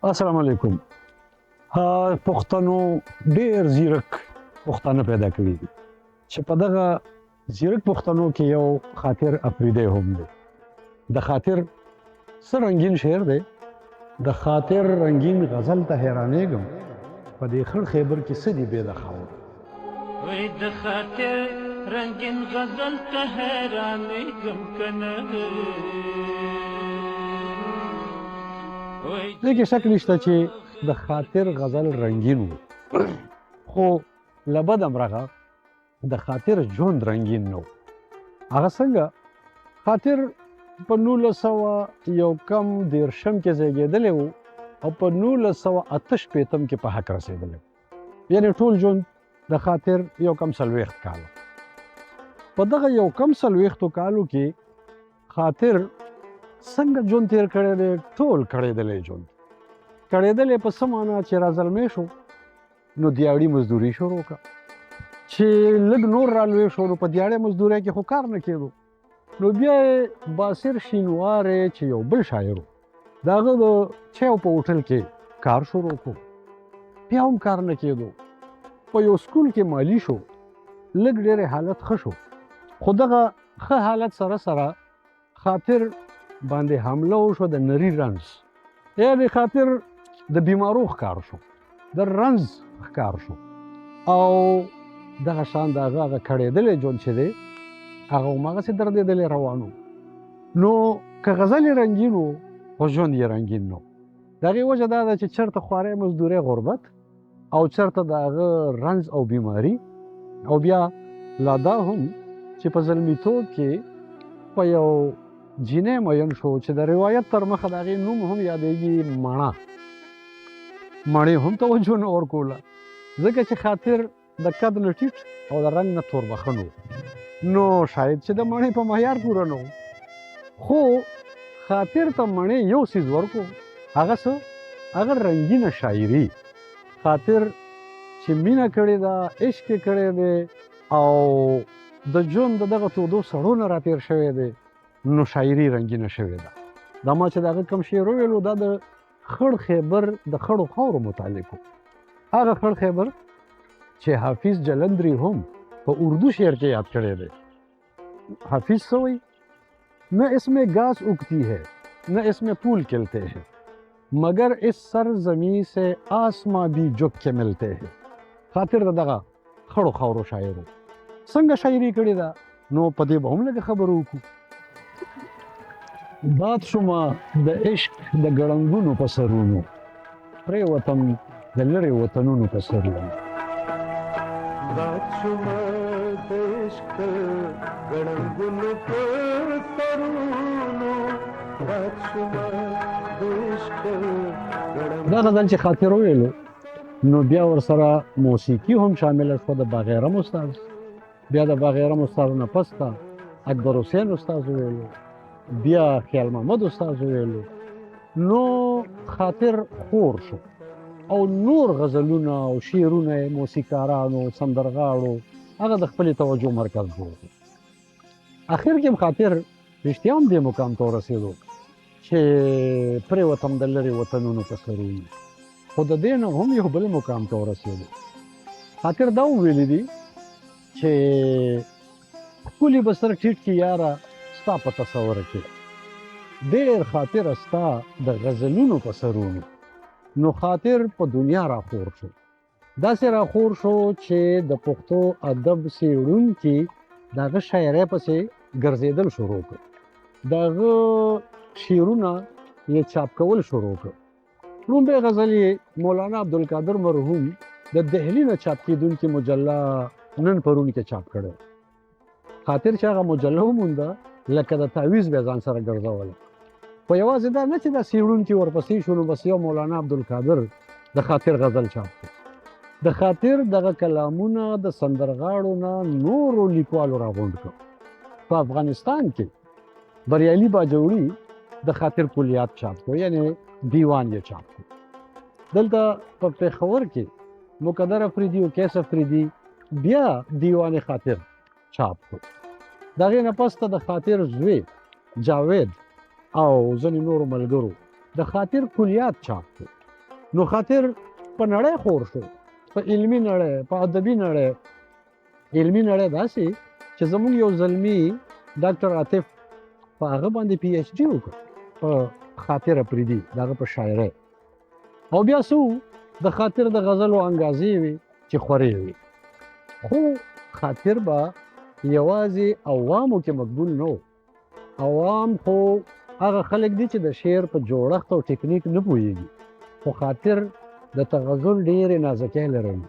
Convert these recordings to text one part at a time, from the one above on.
السلام علیکم. پښتنو ډېر زیرک پښتانه پیدا کړي دي چې په دغه زیرک پښتنو کې یو خاطر افریدی هم دی. د خاطر څه رنگین شعر دی. د خاطر رنگین غزل ته حیرانېږم، په دې خړ خیبر کې څه دي بې د خاور. وای د خاطر رنگین غزل ته حیرانېږم کنه، دې کې شک نشته چې د خاطر غزل رنگین و، خو له بد امرغه د خاطر ژوند رنگین نه و. هغه څنګه خاطر په 1901 کې زیږېدلی و او په 1988 کې په حق رسېدلی و، یعنې ټول ژوند د خاطر یو کم 40 کاله. په دغه یو کم 40 کالو کې خاطر څنګه ژوند تیر کړی دی؟ ټول کړېدلی ژوند. کړېدلی په څه معنا چې رازلمی شو نو دیاړي مزدوري شروع کړه، چې لږ نور رالوی شو نو په دیاړي مزدورۍ کې خو کار نه کېدو. نو بیا یې باسر شینواری چې یو بل شاعر و، د هغه د چایو په هوټل کې کار شروع کړو، بیا هم کار نه کېدو. په یو سکول کې مالي شو، لږ ډېرې حالت ښه شو، خو دغه ښه حالت سره سره خاطر باندې حمله وشو د نري رنځ، یعنې خاطر د بیمارو ښکار شو، د رنځ ښکار شو، او دغه شان د هغه کړېدلی ژوند چې دی هغه هماغسې دردېدلی روان و. نو که غزل یې رنګین و خو ژوند یې رنګین نه و. د هغې وجه دا ده چې چېرته خوارۍ مزدورۍ غربت او چېرته د هغه رنځ او بیماري، او بیا لا دا هم چې په زلمیتوب کې په یو جینۍ مین شو چې د روایت تر مخه د هغې نوم هم یادېږي مڼه. مڼې هم توجه نه ورکوله، ځکه چې خاطر د قد نه ټیټ او د رنګ نه توربخن و، نو شاید چې د مڼې په معیار پوره نه و. خو خاطر ته مڼې یو څیز ورکو، هغه څه؟ هغه رنګینه شاعري. خاطر چې مینه کړې ده، عشق یې کړی دی او د ژوند د دغه تودو سړو نه راتېر شوی دی، نو شاعري رنګینه شوې ده. دا ما چې د هغه کوم شعر وویلو دا د خړ خیبر د خړو خاورو متعلق و. هغه خړ خیبر چې حافظ جلندری هم په اردو شعر کې یاد کړی دی. حافظ څه وایي؟ نہ اس میں گاس اگتی ہے نہ اس میں پھول کھلتے ہیں، مگر اس سرزمین سے آسماں بھی جھک کے ملتے ہیں. خاطر د دغه خړو خاورو شاعر و. څنګه شاعري کړې ده نو په دې به هم لږه خبرې وکړو. باد شومه د عشق د ګړنګونو په سرونو، پرېوتم د لرې وطنونو په سرونو. باد شومه د عشق ګړنګونو په سرونو، باد شومه د عشق دا غزل چې خاطر وویلو نو بیا ورسره موسیقي هم شامله شوه د باغیرم استاد. بیا د باغیرم استاد نه پس ته اکبر حسین استاد وویلو، بیا خیال محمد استاد ویلو. نو خاطر خور شو او نور غزلونه او شعرونه موسیقارانو سندرغاړو هغه د خپلې توجه مرکز جوړ کړ. اخر کې خاطر رښتیا هم دې مقام ته ورسېدو چې پرېوتم د لرې وطنونو په سرونو، خو د دې نه هم یو بل مقام ته ورسېدو. خاطر دا وویلی دي چې ښکلي به سر ټیټ کې یاره ستا په تصور کې، ډېر خاطر ستا د غزلونو په سرونو. نو خاطر په دنیا راخور شو، داسې راخور شو چې د پښتو ادب څېړونکي د هغه شاعرۍ پسې ګرځېدل شروع کړ، د هغه شعرونه یې چاپ کول شروع کړ. لومړی غزل یې مولانا عبدالقادر مرحوم د دهلي نه چاپ کېدونکې مجله نن پرون کې چاپ کړی. خاطر چې هغه مجله ومونده لکه د تعویض بیا ځان سره ګرځوله. خو یوازې دا نه چې دا څېړونکي ورپسې شو نو بس یو مولانا عبدالقادر د خاطر غزل چاپ کړ. د خاطر دغه کلامونه د سندرغاړو نه نورو لیکوالو راغونډ کړ. په افغانستان کې بریالي باجوړي د خاطر کلیات چاپ کړ، یعنې دیوان یې چاپ کړ. دلته په پېښور کې مقدر افریدي او کیس افریدي بیا دیوان خاطر چاپ کړ. د هغې نه پس ته د خاطر زوی جاوید او ځینې نورو ملګرو د خاطر کلیات چاپ کړ. نو خاطر په نړۍ خور شو، په علمي نړۍ، په ادبي نړۍ. علمي نړۍ داسې چې زموږ یو زلمي ډاکټر عاطف په هغه باندې پی ایچ ډي وکړ په خاطر افریدي، دغه په شاعرۍ. او بیا څه د خاطر د غزلو انګازې وي چې خورې وي. خو خاطر به یوازې عوامو کې مقبول نه و. عوام خو هغه خلک دي چې د شعر په جوړښت او ټکنیک نه پوهېږي. خو خاطر د تغزل ډېرې نازکۍ لرلې،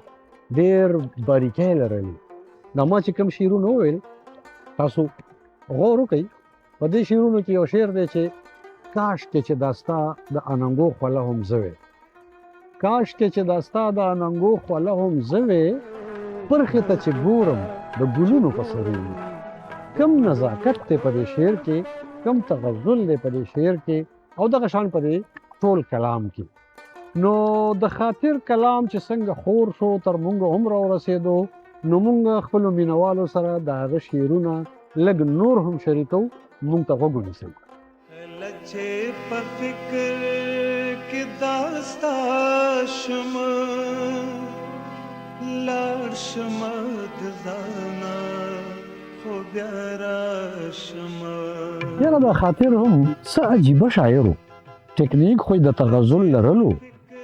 ډېر باریکۍ لرلې. دا ما چې کوم شعرونه وویل، تاسو غور وکئ. په دې شعرونو کې یو شعر دی چې کاشکې چې دا ستا د اننګو خوله هم زه وې، کاشکې چې دا ستا د اننګو خوله هم زه وې، پرخې ته چې ګورم د ګلونو په سرې وي. کم نزاکت دی په دې شعر کې، کم تغزل دی په دې شعر کې، او دغه شان په دې ټول کلام کې. نو د خاطر کلام چې څنګه خور شو تر مونږ هم راورسېدو، نو مونږ خپلو مینوالو سره د هغه شعرونه لږ نور هم شریکو، مونږ ته غوږ ونیسئ. لچې په فکر کې داستا شمه، لاړ شمه د ځانه خو بیا راشمه. یاره دا خاطر هم څه عجیبه شاعر و. ټکنیک خو د تغزل لرلو،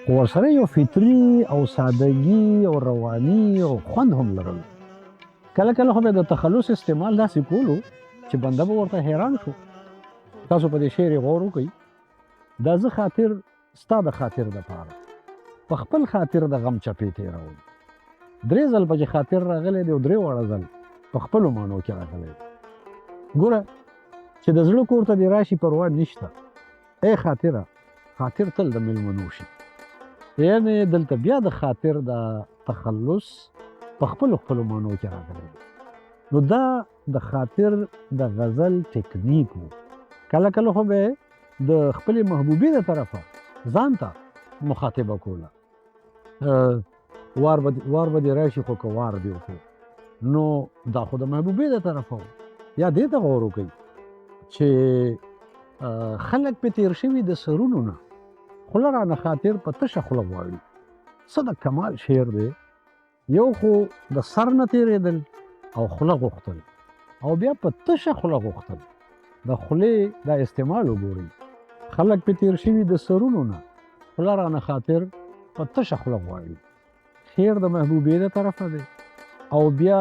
خو ورسره یو فطري او سادګي او رواني او خوند هم لرلو. کله کله خو به د تخلص استعمال داسې کولو چې بنده به ورته حیران شو. تاسو په دې شعر غور وکئ. دا زه خاطر ستا د خاطر دپاره په خپل خاطر د غم چپې تېروم. 3 ځل په چې خاطر راغلی دی او 3 واړه ځل په خپلو معنو کې راغلی دی. ګوره چې د زړه کور ته دې راشي پروا نشته. ای خاطره، خاطر تل د مېلمنو شي. یعنې دلته بیا د خاطر د تخلص په خپلو معنو کې راغلی دی. نو دا د خاطر د غزل ټکنیک و. کله کله خو به د خپلې محبوبې د طرفه ځان ته مخاطبه کوله. وار به دې راشي خو که وار دې وکړو، نو دا خو د محبوبې د طرفه و. یا دې ته غور وکئ چې خلک پې تېر شوي د سرونو نه، خوله رانه خاطر په تشه خوله غواړي. څه د کمال شعر دی. یو خو د سر نه تېرېدل او خوله غوښتل، او بیا په تشه خوله غوښتل. د خولې دا استعمال وګورئ. خلک پې تېر شوي د سرونو نه، خوله رانه خاطر په تشه خوله غواړي. شعر د محبوبې د طرفه دی، او بیا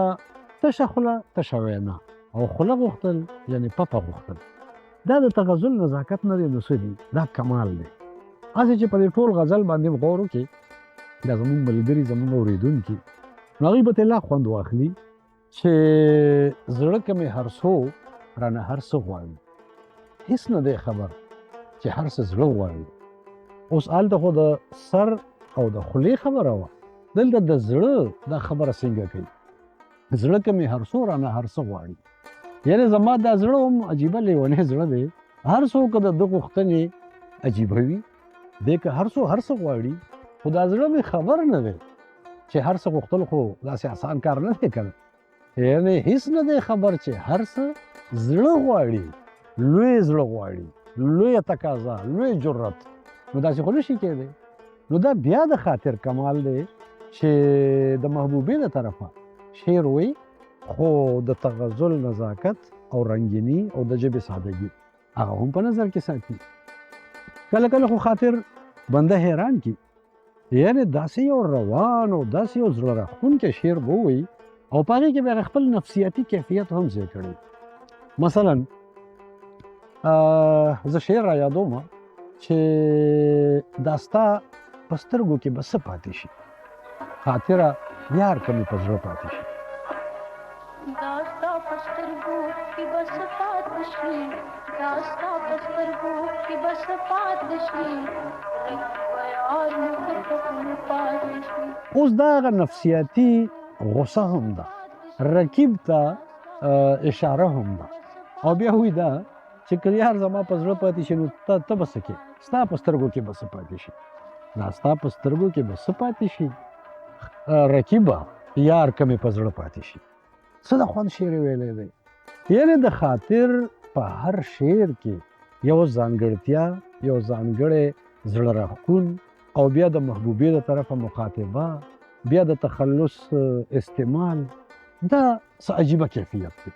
تشه خوله، تشه وینا، او خوله غوښتل یعنې پپه غوښتل. دا د تغزل نزاکت نه دی، نو څه دي؟ دا کمال دی. هسې چې په دې ټول غزل باندې غور وکړي، دا زموږ ملګري، زموږ اورېدونکي، نو هغوی به ترې لا خوند واخلي چې زړه که مې هر څو رانه هر څه غواړي، هېڅ نه دی خبر چې هر څه زړه غواړي. اوس هلته خو د سر او د خولې خبره وه، دلته د زړه دا خبره څنګه کوي؟ زړه که مې هر څو رانه هر څه غواړي. یعنې زما دا زړه هم عجیبه لیونی زړه دی. هر څو که د ده غوښتنې عجیبه وي، دی که هر څو هر څه غواړي، خو دا زړه مې خبر نه دی چې هر څه غوښتل خو داسې اسان کار نه دی که نه. یعنې هېڅ نه دی خبر چې هر څه زړه غواړي، لوی زړه غواړي، لویه تقاضا، لوی جرأت. نو داسې خو نشي کېدی. نو دا بیا د خاطر کمال دی چې د محبوبې د طرفه شعر وی، خو د تغزل نزاکت او رنګیني او د ژبې سادګي هغه هم په نظر کې ساتي. کله کله خو خاطر بنده حیران کی. یعنې داسې یو روان او داسې یو زړه راښکونکی شعر به ووایي، او په هغې کې به خپل نفسیاتي کیفیت هم ځای کړی. مثلا زه شعر را یادوم چې دا ستا په سترګو کې به څه پاتې شي، خاطره یار که مې په زړه پاتې شي. دا ستا په سترګو کې به څه پاتې شي، دا ستا په سترګو کې به څه پاتې شي، یار مې په زړه پاتې شي. اوس دا هغه نفسیاتي غصه هم ده، رقیب ته اشاره هم ده، او بیا وایي دا چې که یار زما په زړه پاتې شي، نو ته به څه کې؟ ستا په سترګو کې به څه پاتې شي؟ دا ستا په سترګو کې به څه پاتې شي، رقیبه یار که مې په زړه پاتې شي. څه د خوند شعر ویلی دی. یعنې د خاطر په هر شعر کې یو ځانګړتیا، یو ځانګړی زړه راښکون او بیا د محبوبې د طرفه مخاطبه، بیا د تخلص استعمال، دا څه عجیبه کیفیت دی.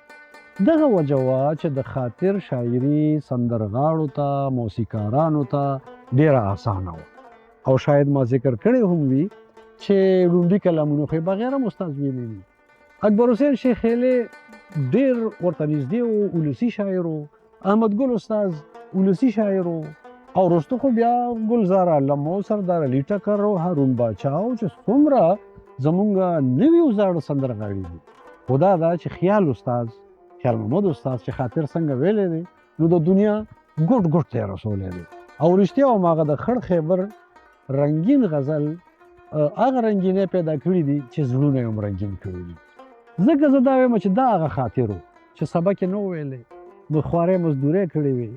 دغه وجه وه چې د خاطر شاعري سندرغاړو ته، موسیقارانو ته ډېره اسانه وه، او شاید ما ذکر کړی هم وي چې لومړي کلامونه خو یې بغیر هم استاد ویلي دي. اکبر حسین شیخ خیلې ډېر ورته نږدې و، ولسي شاعر و. احمد ګل استاد ولسي شاعر و، او وروسته خو بیا ګلزار عالم او سردار علي ټکر او هارون باچا او چې څومره زمونږ نوي او زاړه سندرغاړي دي. خو دا ده چې خیال استاد، خیال محمد استاد چې خاطر څنګه ویلی دی، نو د دنیا ګوټ ګوټ ته یې رسولی دی. او رښتیا هم هغه د خړ خیبر رنګین غزل هغه رنګینۍ پیدا کړي دي چې زړونه یې هم رنګین کړي دي. ځکه زه دا وایم چې دا هغه خاطر و چې سبق یې نه و ویلی، د خوارۍ مزدورۍ کړې وې،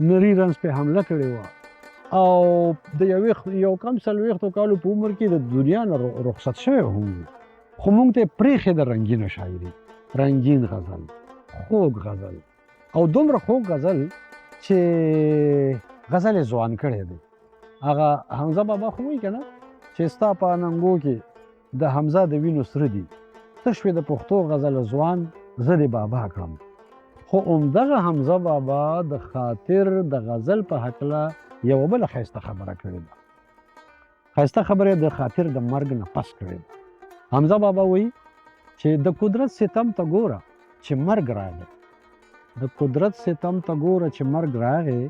نري رنځ پې حمله کړې وه، او د یو کم 40 کالو په عمر کې د دنیا نه رخصت شوی هم و. خو موږ ته یې پرېښې د رنګینه شاعري، رنګین غزل، خوږ غزل، او دومره خوږ غزل چې غزل یې ځوان کړی دی. هغه حمزه بابا خو وایي که نه چې ستا په اننګو کې د حمزه د وینو سره دي، ته شوې د پښتو غزل ځوان، زه دې بابا کړم. خو همدغه حمزه بابا د خاطر د غزل په هکله یوه بله ښایسته خبره کړې ده. ښایسته خبره یې د خاطر د مرګ نه پس کړې ده. حمزه بابا وایي چې د قدرت ستم ته ګوره چې مرګ راغی، د قدرت ستم ته ګوره چې مرګ راغی،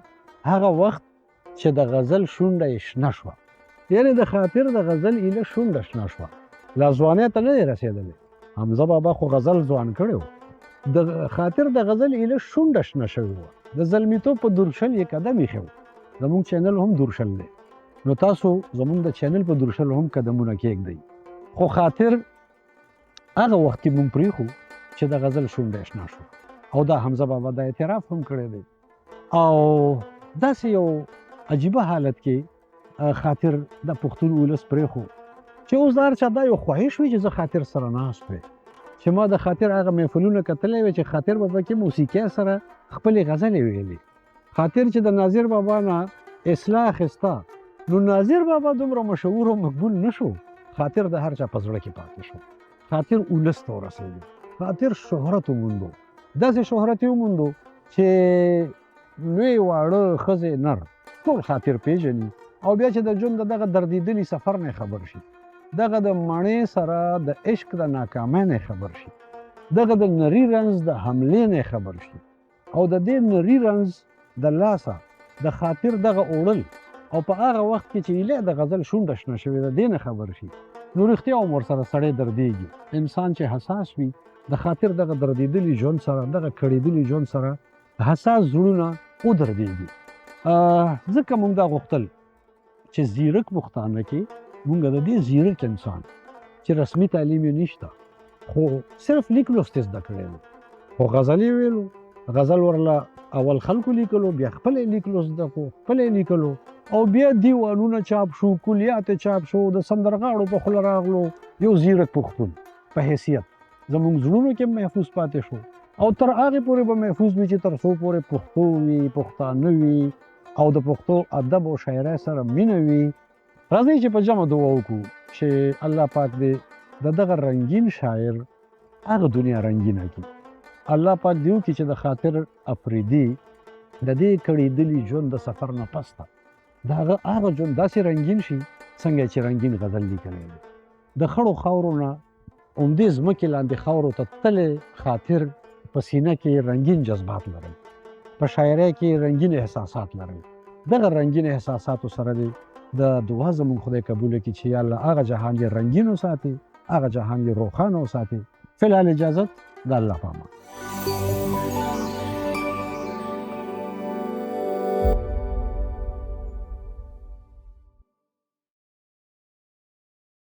هغه وخت چې د غزل شونډه یې شنه شوه. یعنې د خاطر د غزل ایله شونډه شنه شوه، لا ځوانۍ ته نه دی رسېدلی. حمزه بابا خو غزل ځوان کړی و، د خاطر د غزل ایله شونډه شنه شوې وه. د زلمیتوب په دورشل یې قدم ایښی و. زمونږ چینل هم دورشل دی، نو تاسو زمونږ د چینل په دورشل هم قدمونه کېږدئ. خو خاطر هغه وخت کې مونږ پرېښو چې د غزل شونډه یې شنه شوه، او دا حمزه بابا دا اعتراف هم کړی دی. او داسې یو عجیبه حالت کې خاطر د پښتون ولس پرېښو چې اوس د هر چا دا یو خواهش وي چې زه خاطر سره ناست وی، چې ما د خاطر هغه محفلونه کتلی وي چې خاطر بابا کې موسیقۍ سره خپلې غزلې ویلې. خاطر چې د ناظر بابا نه اصلاح اخیسته، نو ناظر بابا دومره مشهور او مقبول نه شو، خاطر د هر چا په زړه کې پاتې شو. خاطر ولس ته ورسېږي، خاطر شهرت وموندو، داسې شهرت یې وموندو چې لوی واړه ښځې نر ټول خاطر پیژني. او بیا چې د ژوند د دغه دردېدلي سفر نه خبر شي، دغه د مڼې سره د عشق د ناکامۍ نه خبر شي، دغه د نري رنځ د حملې نه خبر شي، او د دې نري رنځ د لاسه د خاطر دغه اوړل، او په هغه وخت کې چې ایله د غزل شونډه شنه شوې د دې نه خبر شي، نو رښتیا هم ورسره سړی دردېږي. انسان چې حساس وي د خاطر دغه دردېدلي ژوند سره، دغه کړېدلي ژوند سره حساس زړونه ودردېږي. ځکه موږ دا غوښتل چې زیرک پښتانه کې موږ د دې زیرک انسان چې رسمي تعلیم یې نشته، خو صرف لیک لوست یې زده کړی دی، خو غزل یې ویلو، غزل ورله اول خلکو لیکلو، بیا خپل یې لیک لوست زده کړو، خپل یې لیکلو، او بیا دیوانونه چاپ شو، کلیات یې چاپ شو، د سندرغاړو په خوله راغلو. یو زیرک پښتون په حیثیت زموږ زړونو کې محفوظ پاتې شو، او تر هغې پورې به محفوظ وي چې تر څو پورې پښتو وي، پښتانه وي، او د پښتو ادب او شاعرۍ سره مینه وي. راځئ چې په جمع دعا وکړو چې الله پاک دې د دغه رنګین شاعر هغه دنیا رنګینه کړي. الله پاک دې وکړي چې د خاطر افریدي د دې کړېدلي ژوند د سفر نه پس ته د هغه ژوند داسې رنګین شي څنګه چې رنګین غزل لیکلی دی. د خړو خاورو نه عمدې ځمکې لاندې خاورو ته تللی خاطر په سینه کې رنګین جذبات لري، په شاعرۍ کې رنګین احساسات لري. دغه رنګین احساساتو سره دی د دعا زموږ خدای قبوله کړي چې یا الله هغه جهان یې رنګین وساتي، هغه جهان یې روښانه وساتي. فی الحال اجازت د الله په امان.